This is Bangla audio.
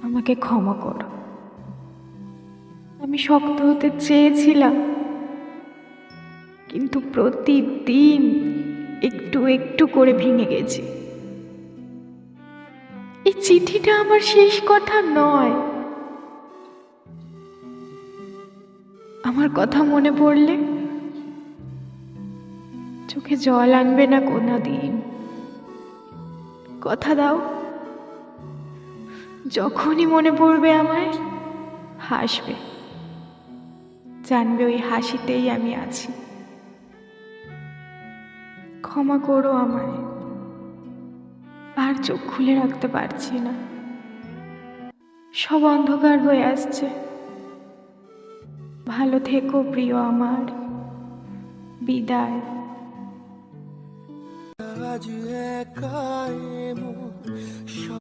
আমাকে ক্ষমা করো। আমি শক্ত হতে চেয়েছিলাম, কিন্তু প্রতিদিন একটু একটু করে ভেঙে গেছি। এই চিঠিটা আমার শেষ কথা নয়। আমার কথা মনে পড়লে চোখে জল আনবে না কোনোদিন। কথা দাও, যখনই মনে পড়বে আমায় হাসবে, জানবে ওই হাসিতেই আমি আছি। ক্ষমা করো আমায়, আর চোখ খুলে রাখতে পারছি না। সব অন্ধকার হয়ে আসছে। ভালো থেকো প্রিয় আমার, বিদায়। आज है कायम